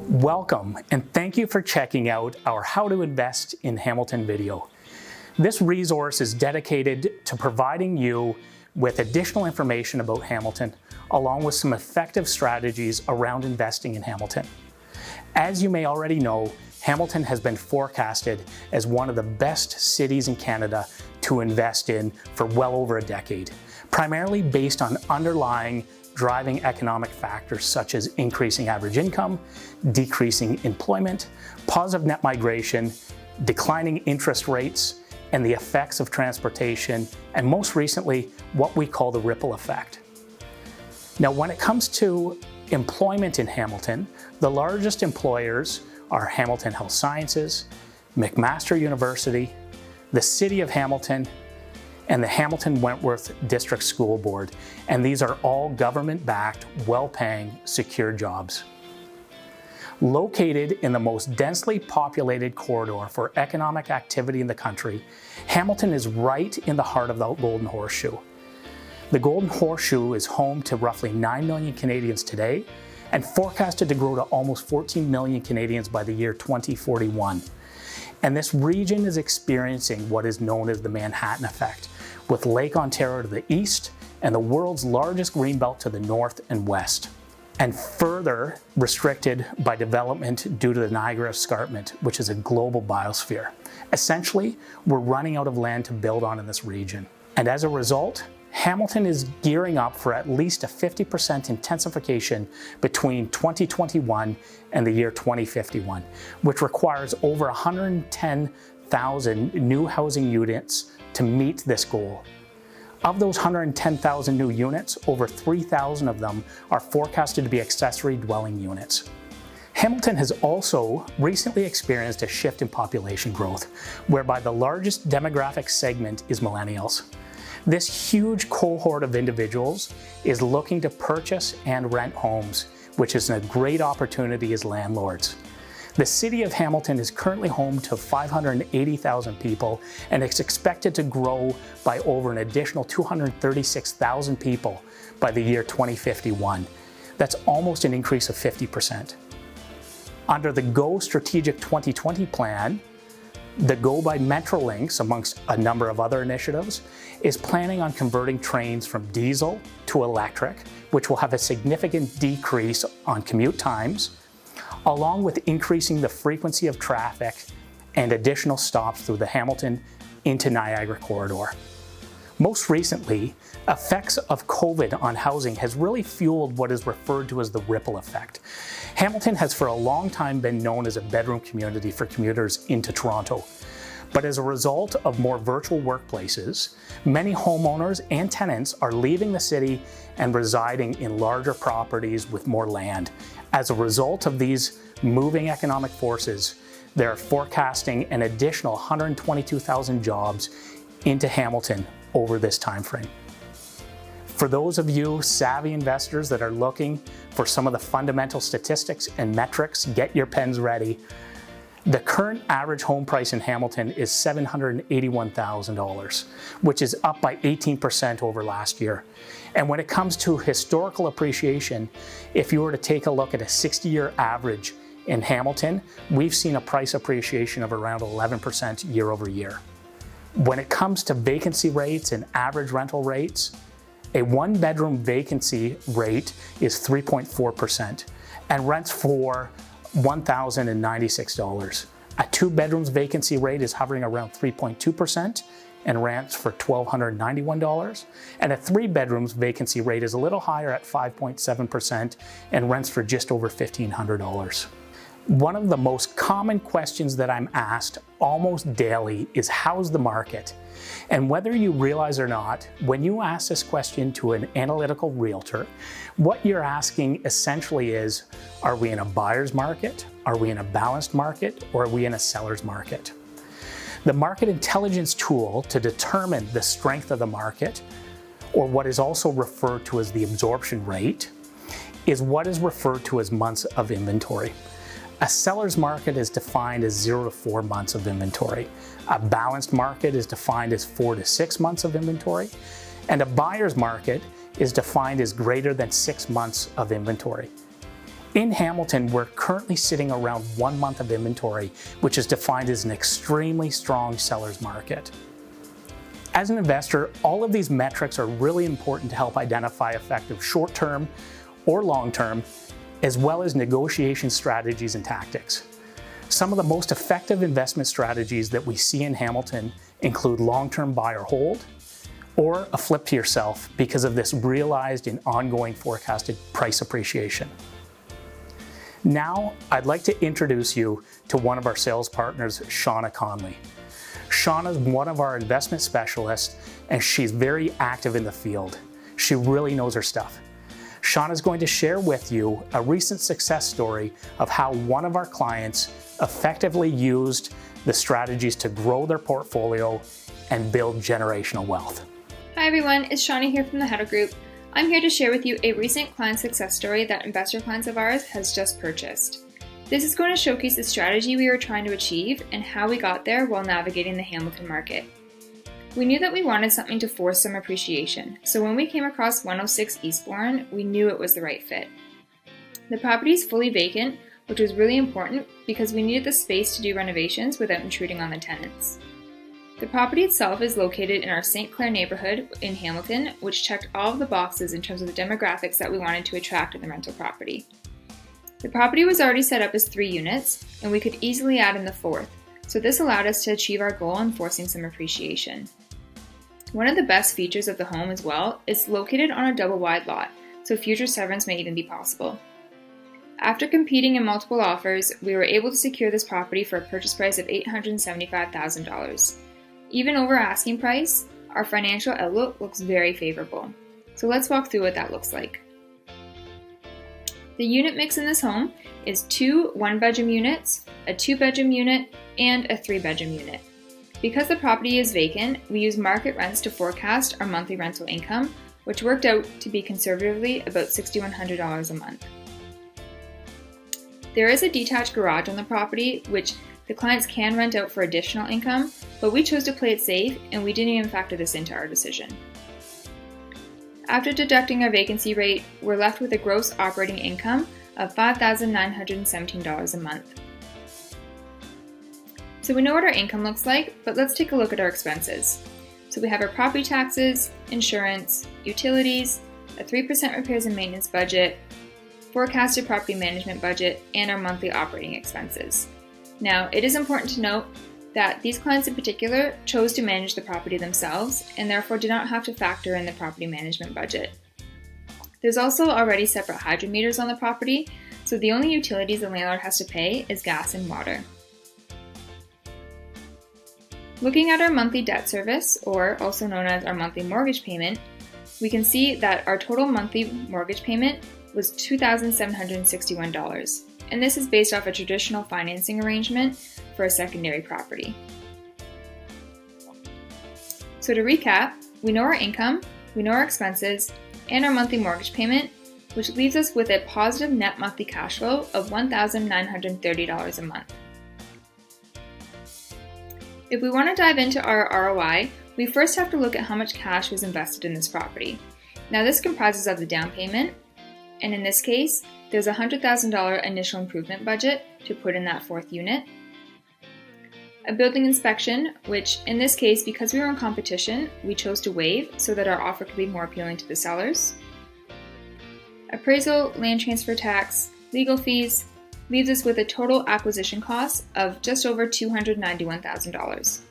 Welcome, and thank you for checking out our How to Invest in Hamilton video. This resource is dedicated to providing you with additional information about Hamilton, along with some effective strategies around investing in Hamilton. As you may already know, Hamilton has been forecasted as one of the best cities in Canada to invest in for well over a decade, primarily based on underlying driving economic factors such as increasing average income, decreasing employment, positive net migration, declining interest rates, and the effects of transportation, and most recently, what we call the ripple effect. Now, when it comes to employment in Hamilton, the largest employers are Hamilton Health Sciences, McMaster University, the City of Hamilton, and the Hamilton Wentworth District School Board, and these are all government-backed, well-paying, secure jobs. Located in the most densely populated corridor for economic activity in the country, Hamilton is right in the heart of the Golden Horseshoe. The Golden Horseshoe is home to roughly 9 million Canadians today and forecasted to grow to almost 14 million Canadians by the year 2041. And this region is experiencing what is known as the Manhattan Effect, with Lake Ontario to the east and the world's largest greenbelt to the north and west, and further restricted by development due to the Niagara Escarpment, which is a global biosphere. Essentially, we're running out of land to build on in this region. And as a result, Hamilton is gearing up for at least a 50% intensification between 2021 and the year 2051, which requires over 110,000 new housing units to meet this goal. Of those 110,000 new units, over 3,000 of them are forecasted to be accessory dwelling units. Hamilton has also recently experienced a shift in population growth, whereby the largest demographic segment is millennials. This huge cohort of individuals is looking to purchase and rent homes, which is a great opportunity as landlords. The City of Hamilton is currently home to 580,000 people, and it's expected to grow by over an additional 236,000 people by the year 2051. That's almost an increase of 50%. Under the GO Strategic 2020 plan, the GO by Metrolinx, amongst a number of other initiatives, is planning on converting trains from diesel to electric, which will have a significant decrease on commute times, along with increasing the frequency of traffic and additional stops through the Hamilton into Niagara corridor. Most recently, effects of COVID on housing has really fueled what is referred to as the ripple effect. Hamilton has for a long time been known as a bedroom community for commuters into Toronto. But as a result of more virtual workplaces, many homeowners and tenants are leaving the city and residing in larger properties with more land. As a result of these moving economic forces, they're forecasting an additional 122,000 jobs into Hamilton over this time frame. For those of you savvy investors that are looking for some of the fundamental statistics and metrics, get your pens ready. The current average home price in Hamilton is $781,000, which is up by 18% over last year. And when it comes to historical appreciation, if you were to take a look at a 60-year average in Hamilton, we've seen a price appreciation of around 11% year over year. When it comes to vacancy rates and average rental rates, a one-bedroom vacancy rate is 3.4%, and rents for $1,096. A two-bedrooms vacancy rate is hovering around 3.2%, and rents for $1,291. And a three-bedrooms vacancy rate is a little higher at 5.7%, and rents for just over $1,500. One of the most common questions that I'm asked almost daily is, how's the market? And whether you realize or not, when you ask this question to an analytical realtor, what you're asking essentially is, are we in a buyer's market? Are we in a balanced market? Or are we in a seller's market? The market intelligence tool to determine the strength of the market, or what is also referred to as the absorption rate, is what is referred to as months of inventory. A seller's market is defined as 0 to 4 months of inventory. A balanced market is defined as 4 to 6 months of inventory. And a buyer's market is defined as greater than 6 months of inventory. In Hamilton, we're currently sitting around 1 month of inventory, which is defined as an extremely strong seller's market. As an investor, all of these metrics are really important to help identify effective short-term or long-term, as well as negotiation strategies and tactics. Some of the most effective investment strategies that we see in Hamilton include long-term buy or hold, or a flip to yourself because of this realized and ongoing forecasted price appreciation. Now, I'd like to introduce you to one of our sales partners, Shauna Conley. Shauna is one of our investment specialists, and she's very active in the field. She really knows her stuff. Shauna is going to share with you a recent success story of how one of our clients effectively used the strategies to grow their portfolio and build generational wealth. Hi everyone, it's Shauna here from the Huddle Group. I'm here to share with you a recent client success story that investor clients of ours has just purchased. This is going to showcase the strategy we were trying to achieve and how we got there while navigating the Hamilton market. We knew that we wanted something to force some appreciation, so when we came across 106 Eastbourne, we knew it was the right fit. The property is fully vacant, which was really important because we needed the space to do renovations without intruding on the tenants. The property itself is located in our St. Clair neighborhood in Hamilton, which checked all of the boxes in terms of the demographics that we wanted to attract in the rental property. The property was already set up as 3 units, and we could easily add in the 4th, so this allowed us to achieve our goal in forcing some appreciation. One of the best features of the home as well is located on a double-wide lot, so future severance may even be possible. After competing in multiple offers, we were able to secure this property for a purchase price of $875,000. Even over asking price, our financial outlook looks very favorable. So let's walk through what that looks like. The unit mix in this home is 2 one-bedroom units, a 2-bedroom unit, and a 3-bedroom unit. Because the property is vacant, we use market rents to forecast our monthly rental income, which worked out to be conservatively about $6,100 a month. There is a detached garage on the property, which the clients can rent out for additional income, but we chose to play it safe and we didn't even factor this into our decision. After deducting our vacancy rate, we're left with a gross operating income of $5,917 a month. So we know what our income looks like, but let's take a look at our expenses. So we have our property taxes, insurance, utilities, a 3% repairs and maintenance budget, forecasted property management budget, and our monthly operating expenses. Now, it is important to note that these clients in particular chose to manage the property themselves and therefore did not have to factor in the property management budget. There's also already separate hydro meters on the property, so the only utilities the landlord has to pay is gas and water. Looking at our monthly debt service, or also known as our monthly mortgage payment, we can see that our total monthly mortgage payment was $2,761. And this is based off a traditional financing arrangement for a secondary property. So to recap, we know our income, we know our expenses, and our monthly mortgage payment, which leaves us with a positive net monthly cash flow of $1,930 a month. If we want to dive into our ROI, we first have to look at how much cash was invested in this property. Now this comprises of the down payment, and in this case, there's a $100,000 initial improvement budget to put in that 4th unit. A building inspection, which in this case, because we were in competition, we chose to waive so that our offer could be more appealing to the sellers. Appraisal, land transfer tax, legal fees, leaves us with a total acquisition cost of just over $291,000.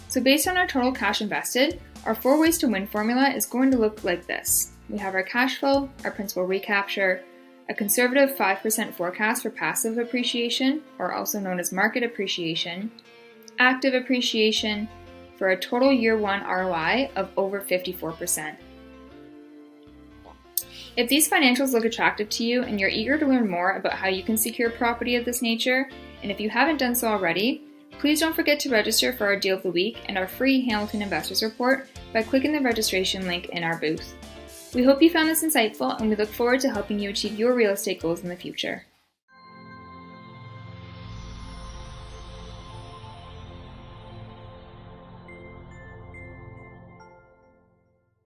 So based on our total cash invested, our 4 ways to win formula is going to look like this. We have our cash flow, our principal recapture, a conservative 5% forecast for passive appreciation, or also known as market appreciation, active appreciation, for a total year 1 ROI of over 54%. If these financials look attractive to you and you're eager to learn more about how you can secure property of this nature, and if you haven't done so already, please don't forget to register for our Deal of the Week and our free Hamilton Investors Report by clicking the registration link in our booth. We hope you found this insightful, and we look forward to helping you achieve your real estate goals in the future.